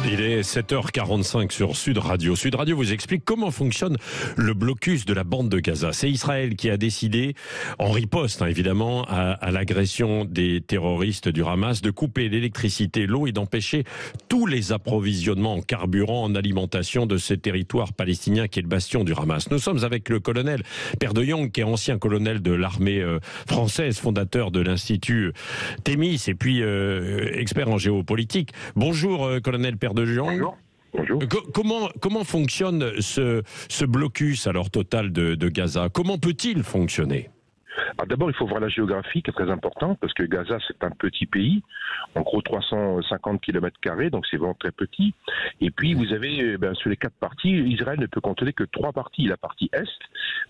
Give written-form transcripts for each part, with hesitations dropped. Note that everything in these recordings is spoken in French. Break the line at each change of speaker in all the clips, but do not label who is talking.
Il est 7h45 sur Sud Radio. Sud Radio vous explique comment fonctionne le blocus de la bande de Gaza. C'est Israël qui a décidé, en riposte évidemment, à l'agression des terroristes du Hamas, de couper l'électricité, l'eau et d'empêcher tous les approvisionnements en carburant, en alimentation de ce territoire palestinien qui est le bastion du Hamas. Nous sommes avec le colonel Père de Jong, qui est ancien colonel de l'armée française, fondateur de l'Institut Thémis et puis expert en géopolitique. Bonjour colonel Père de Jong.
Bonjour. Bonjour.
Comment fonctionne ce blocus alors total de Gaza? Comment peut-il fonctionner?
D'abord, il faut voir la géographie qui est très importante parce que Gaza, c'est un petit pays, en gros 350 km², donc c'est vraiment très petit. Et puis, vous avez, sur les 4 parties, Israël ne peut contrôler que 3 parties. La partie Est,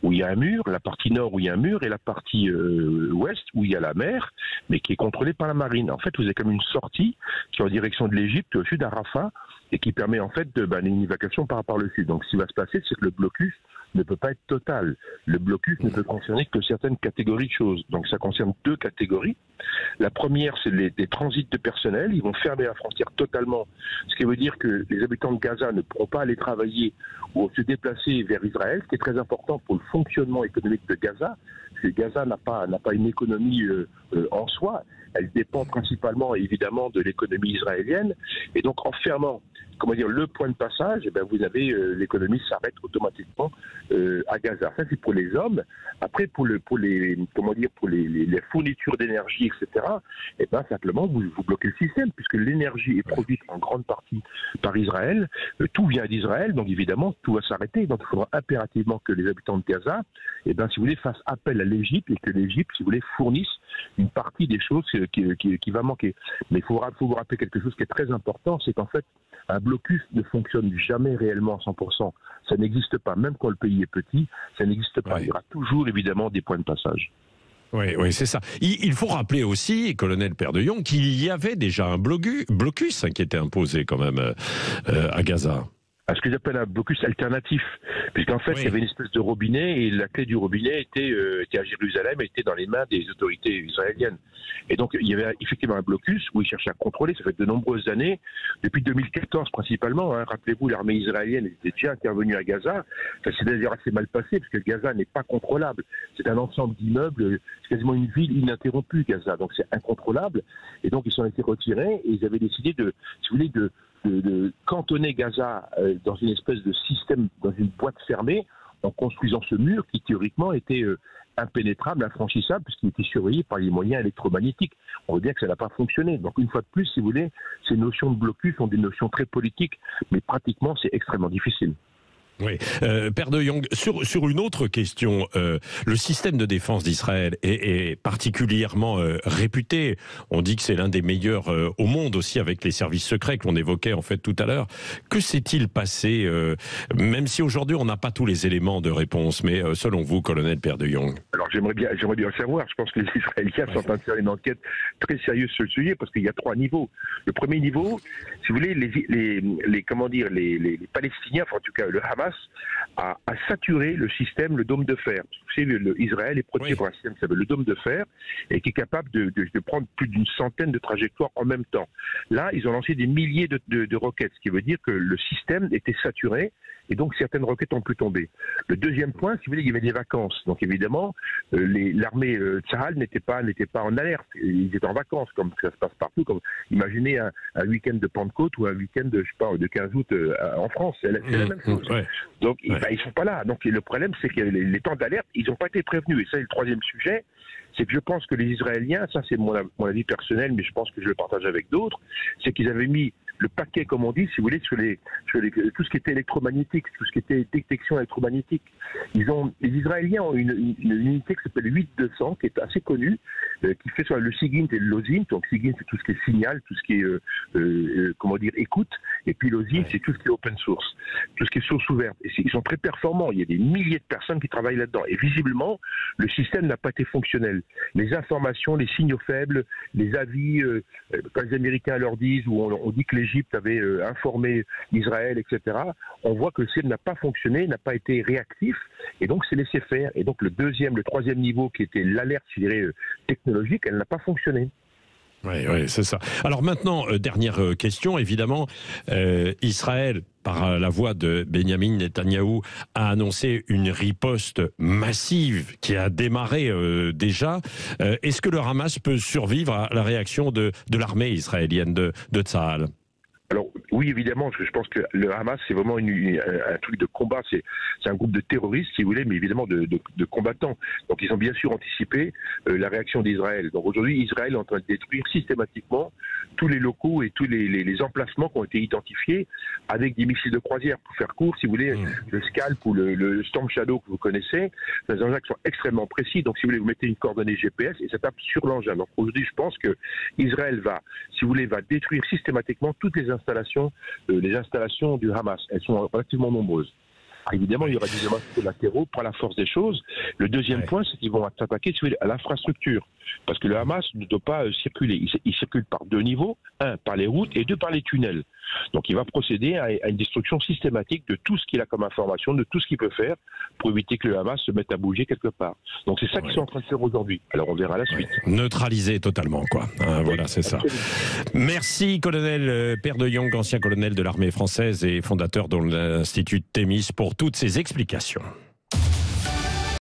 où il y a un mur, la partie Nord, où il y a un mur, et la partie Ouest, où il y a la mer, mais qui est contrôlée par la marine. En fait, vous avez comme une sortie qui est en direction de l'Égypte, au sud à Rafah, et qui permet en fait une évacuation par le sud. Donc, ce qui va se passer, c'est que le blocus ne peut pas être total. Le blocus ne peut concerner que certaines catégories de choses. Donc ça concerne 2 catégories. La première, c'est des transits de personnel. Ils vont fermer la frontière totalement, ce qui veut dire que les habitants de Gaza ne pourront pas aller travailler ou se déplacer vers Israël, ce qui est très important pour le fonctionnement économique de Gaza, parce que Gaza n'a pas une économie en soi. Elle dépend principalement, évidemment, de l'économie israélienne. Et donc, en fermant le point de passage, vous avez l'économie s'arrête automatiquement à Gaza. Ça, c'est pour les hommes. Après, pour les fournitures d'énergie, etc., simplement, vous bloquez le système, puisque l'énergie est produite en grande partie par Israël. Tout vient d'Israël, donc évidemment, tout va s'arrêter. Donc, il faudra impérativement que les habitants de Gaza, si vous voulez, fassent appel à l'Égypte et que l'Égypte, si vous voulez, fournisse une partie des choses qui va manquer. Mais il faut vous rappeler quelque chose qui est très important, c'est qu'en fait, un blocus ne fonctionne jamais réellement à 100%. Ça n'existe pas, même quand le pays est petit, ça n'existe pas. Il y aura toujours évidemment des points de passage.
Oui, c'est ça. Il faut rappeler aussi, colonel Père de Jong, qu'il y avait déjà un blocus qui était imposé quand même à Gaza.
À ce que j'appelle un blocus alternatif, puisqu'en fait il y avait une espèce de robinet et la clé du robinet était à Jérusalem, était dans les mains des autorités israéliennes. Et donc il y avait effectivement un blocus où ils cherchaient à contrôler. Ça fait de nombreuses années, depuis 2014 principalement. Rappelez-vous, l'armée israélienne était déjà intervenue à Gaza. Ça s'est d'ailleurs assez mal passé parce que Gaza n'est pas contrôlable. C'est un ensemble d'immeubles, c'est quasiment une ville ininterrompue Gaza, donc c'est incontrôlable. Et donc ils s'en étaient retirés et ils avaient décidé de cantonner Gaza dans une espèce de système, dans une boîte fermée, en construisant ce mur qui théoriquement était impénétrable, infranchissable, puisqu'il était surveillé par les moyens électromagnétiques. On voit bien que ça n'a pas fonctionné. Donc une fois de plus, si vous voulez, ces notions de blocus sont des notions très politiques, mais pratiquement c'est extrêmement difficile.
Oui, Père de Jong, sur une autre question, le système de défense d'Israël est particulièrement réputé. On dit que c'est l'un des meilleurs au monde aussi, avec les services secrets que l'on évoquait en fait tout à l'heure. Que s'est-il passé, même si aujourd'hui on n'a pas tous les éléments de réponse, mais selon vous, colonel Père de Jong? Alors
j'aimerais bien le savoir. Je pense que les Israéliens sont en train de faire une enquête très sérieuse sur le sujet, parce qu'il y a 3 niveaux. Le premier niveau, si vous voulez, les Palestiniens, enfin en tout cas le Hamas, a saturé le système, le dôme de fer. Vous savez, Israël est protégé par un système qui s'appelle le dôme de fer et qui est capable de prendre plus d'une centaine de trajectoires en même temps. Là, ils ont lancé des milliers de roquettes, ce qui veut dire que le système était saturé et donc certaines roquettes ont pu tomber. Le deuxième point, si vous voulez, il y avait des vacances. Donc évidemment, l'armée Tsahal n'était pas en alerte. Ils étaient en vacances, comme ça se passe partout. Comme, imaginez un week-end de Pentecôte ou un week-end de 15 août en France. C'est la même chose. Donc ils sont pas là. Donc le problème, c'est que les temps d'alerte, ils n'ont pas été prévenus. Et ça, c'est le troisième sujet. C'est que je pense que les Israéliens, ça c'est mon avis personnel, mais je pense que je le partage avec d'autres, c'est qu'ils avaient mis le paquet, comme on dit, si vous voulez, sur tout ce qui était électromagnétique, tout ce qui était détection électromagnétique. Les Israéliens ont une unité qui s'appelle 8200, qui est assez connue, qui fait sur le SIGINT et le LOSINT. Donc SIGINT, c'est tout ce qui est signal, tout ce qui est écoute, et puis LOSINT, c'est tout ce qui est open source, tout ce qui est source ouverte. Et ils sont très performants. Il y a des milliers de personnes qui travaillent là-dedans. Et visiblement, le système n'a pas été fonctionnel. Les informations, les signaux faibles, les avis, quand les Américains leur disent, ou on dit que l'Égypte avait informé Israël, etc., on voit que le système n'a pas fonctionné, n'a pas été réactif, et donc c'est laissé faire. Et donc le troisième niveau, qui était l'alerte, je dirais, technologique, elle n'a pas fonctionné.
Oui, oui, c'est ça. Alors maintenant, dernière question, évidemment, Israël, par la voix de Benjamin Netanyahou, a annoncé une riposte massive qui a démarré déjà. Est-ce que le Hamas peut survivre à la réaction de l'armée israélienne de Tsahal?
Alors oui, évidemment, parce que je pense que le Hamas, c'est vraiment un truc de combat, c'est un groupe de terroristes, si vous voulez, mais évidemment de combattants. Donc ils ont bien sûr anticipé la réaction d'Israël. Donc aujourd'hui, Israël est en train de détruire systématiquement tous les locaux et tous les emplacements qui ont été identifiés avec des missiles de croisière. Pour faire court, si vous voulez, le Scalp ou le Storm Shadow que vous connaissez, c'est des engins qui sont extrêmement précis. Donc si vous voulez, vous mettez une coordonnée GPS et ça tape sur l'engin. Donc aujourd'hui, je pense que Israël va détruire systématiquement toutes les installations du Hamas. Elles sont relativement nombreuses. Alors évidemment, il y aura des dommages collatéraux par la force des choses. Le deuxième point, c'est qu'ils vont s'attaquer à l'infrastructure. Parce que le Hamas ne doit pas circuler. Il circule par deux niveaux. Un, par les routes et deux, par les tunnels. Donc il va procéder à une destruction systématique de tout ce qu'il a comme information, de tout ce qu'il peut faire pour éviter que le Hamas se mette à bouger quelque part. Donc c'est ça qu'ils sont en train de faire aujourd'hui. Alors on verra la suite.
Neutraliser totalement, quoi. Voilà, c'est ça. Merci, colonel Père de Jong, ancien colonel de l'armée française et fondateur de l'Institut Thémis, pour toutes ces explications.